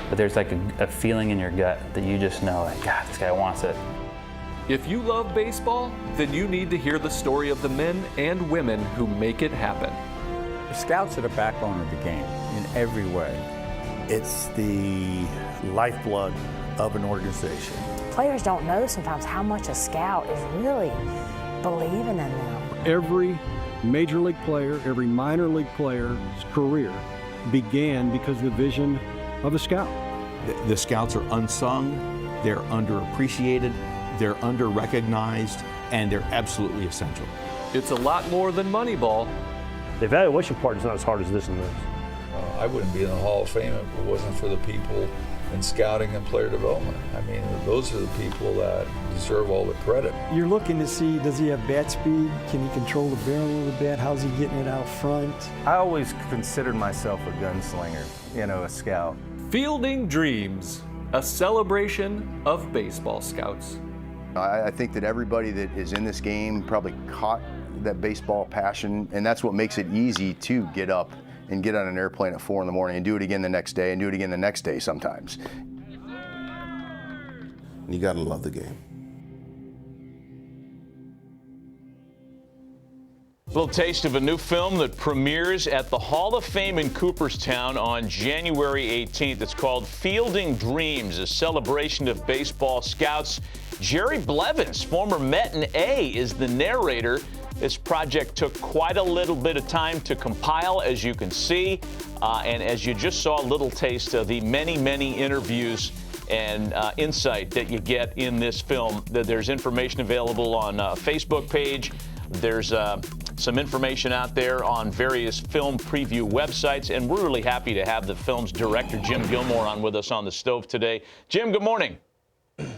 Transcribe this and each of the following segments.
but there's like a feeling in your gut that you just know, like, God, this guy wants it. If you love baseball, then you need to hear the story of the men and women who make it happen. The scouts are the backbone of the game in every way. It's the lifeblood of an organization. Players don't know sometimes how much a scout is really believing in them. Every major league player, every minor league player's career began because of the vision of a scout. The scouts are unsung, they're underappreciated, they're under-recognized, and they're absolutely essential. It's a lot more than Moneyball. The evaluation part is not as hard as this and this. I wouldn't be in the Hall of Fame if it wasn't for the people in scouting and player development. I mean, those are the people that deserve all the credit. You're looking to see, does he have bat speed? Can he control the barrel of the bat? How's he getting it out front? I always considered myself a gunslinger, a scout. Fielding Dreams, a celebration of baseball scouts. I think that everybody that is in this game probably caught that baseball passion, and that's what makes it easy to get up and get on an airplane at 4 in the morning and do it again the next day and do it again the next day sometimes. You gotta love the game. A little taste of a new film that premieres at the Hall of Fame in Cooperstown on January 18th. It's called Fielding Dreams, a celebration of baseball scouts. Jerry Blevins, former Met and A, is the narrator. This project took quite a little bit of time to compile, as you can see, and as you just saw a little taste of the many, many interviews and insight that you get in this film. There's information available on a Facebook page. There's some information out there on various film preview websites, and we're really happy to have the film's director, Jim Gilmore, on with us on the stove today. Jim, good morning.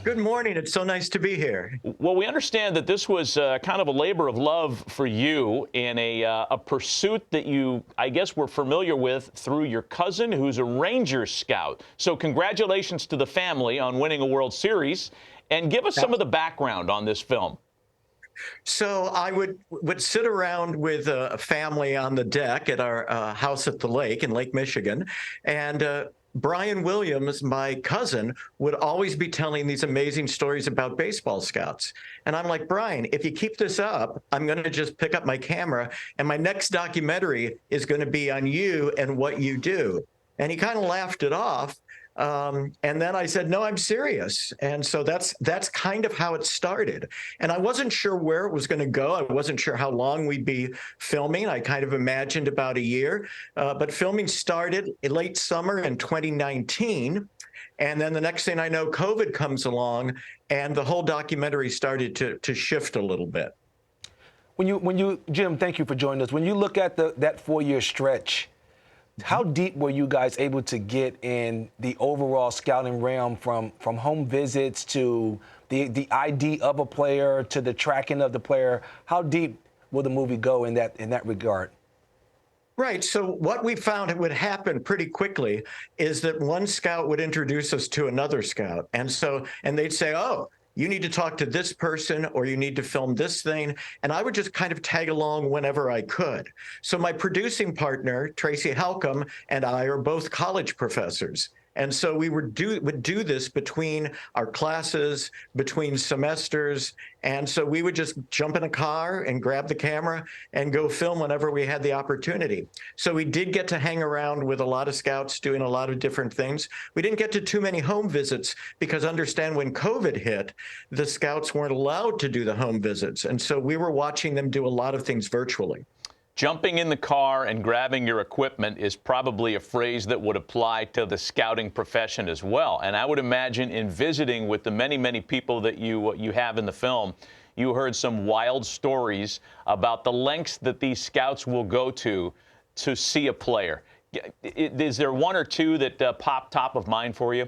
Good morning. It's so nice to be here. Well, we understand that this was kind of a labor of love for you in a pursuit that you, I guess, were familiar with through your cousin, who's a Ranger scout. So congratulations to the family on winning a World Series. And give us some of the background on this film. So I would sit around with a family on the deck at our house at the lake in Lake Michigan, and Brian Williams, my cousin, would always be telling these amazing stories about baseball scouts. And I'm like, Brian, if you keep this up, I'm going to just pick up my camera, and my next documentary is going to be on you and what you do. And he kind of laughed it off. And then I said, no, I'm serious. And so that's kind of how it started. And I wasn't sure where it was going to go. I wasn't sure how long we'd be filming. I kind of imagined about a year. But filming started in late summer in 2019. And then the next thing I know, COVID comes along, and the whole documentary started to shift a little bit. When you, Jim, thank you for joining us. When you look at that 4-year stretch, how deep were you guys able to get in the overall scouting realm, from home visits to the ID of a player to the tracking of the player? How deep will the movie go in that regard? Right. So what we found would happen pretty quickly is that one scout would introduce us to another scout. And they'd say, oh, you need to talk to this person, or you need to film this thing. And I would just kind of tag along whenever I could. So my producing partner, Tracy Halcomb, and I are both college professors. And so we would do this between our classes, between semesters. And so we would just jump in a car and grab the camera and go film whenever we had the opportunity. So we did get to hang around with a lot of scouts doing a lot of different things. We didn't get to too many home visits because, understand, when COVID hit, the scouts weren't allowed to do the home visits. And so we were watching them do a lot of things virtually. Jumping in the car and grabbing your equipment is probably a phrase that would apply to the scouting profession as well. And I would imagine in visiting with the many, many people that you have in the film, you heard some wild stories about the lengths that these scouts will go to see a player. Is there one or two that pop top of mind for you?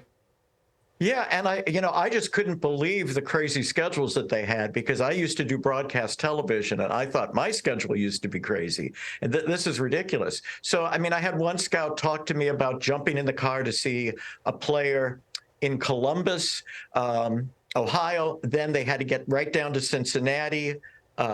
Yeah, and I just couldn't believe the crazy schedules that they had, because I used to do broadcast television, and I thought my schedule used to be crazy. And this is ridiculous. So, I mean, I had one scout talk to me about jumping in the car to see a player in Columbus, Ohio. Then they had to get right down to Cincinnati.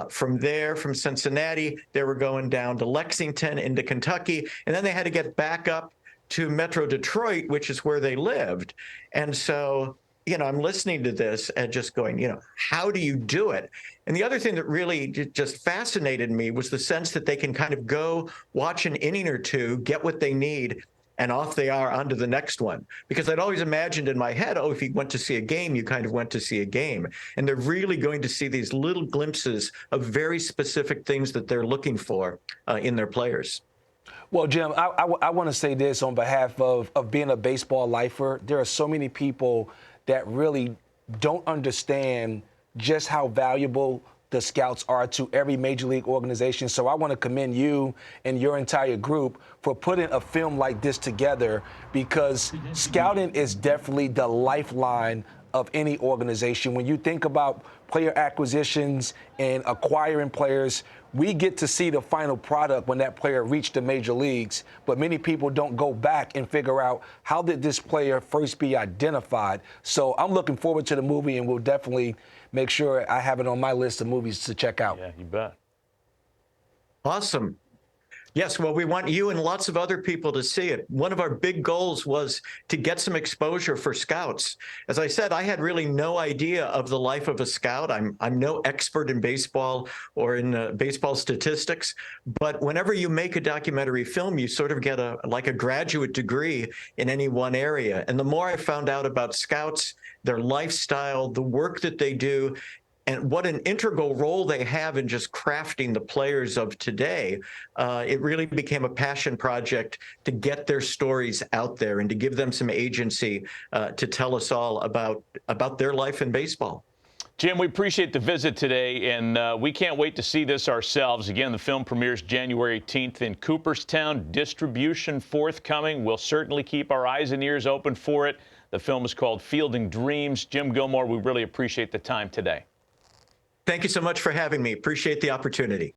From Cincinnati, they were going down to Lexington into Kentucky. And then they had to get back up to Metro Detroit, which is where they lived. And so, I'm listening to this and just going, how do you do it? And the other thing that really just fascinated me was the sense that they can kind of go watch an inning or two, get what they need, and off they are onto the next one. Because I'd always imagined in my head, if you went to see a game, you kind of went to see a game. And they're really going to see these little glimpses of very specific things that they're looking for in their players. Well, Jim, I want to say this on behalf of being a baseball lifer. There are so many people that really don't understand just how valuable the scouts are to every major league organization. So I want to commend you and your entire group for putting a film like this together, because scouting is definitely the lifeline of any organization. When you think about player acquisitions and acquiring players, we get to see the final product when that player reached the major leagues, but many people don't go back and figure out how did this player first be identified. So I'm looking forward to the movie, and we'll definitely make sure I have it on my list of movies to check out. Yeah, you bet. Awesome. Yes, well, we want you and lots of other people to see it. One of our big goals was to get some exposure for scouts. As I said, I had really no idea of the life of a scout. I'm no expert in baseball or in baseball statistics, but whenever you make a documentary film, you sort of get like a graduate degree in any one area. And the more I found out about scouts, their lifestyle, the work that they do, and what an integral role they have in just crafting the players of today, it really became a passion project to get their stories out there and to give them some agency to tell us all about their life in baseball. Jim, we appreciate the visit today, and we can't wait to see this ourselves. Again, the film premieres January 18th in Cooperstown. Distribution forthcoming. We'll certainly keep our eyes and ears open for it. The film is called Fielding Dreams. Jim Gilmore, we really appreciate the time today. Thank you so much for having me. Appreciate the opportunity.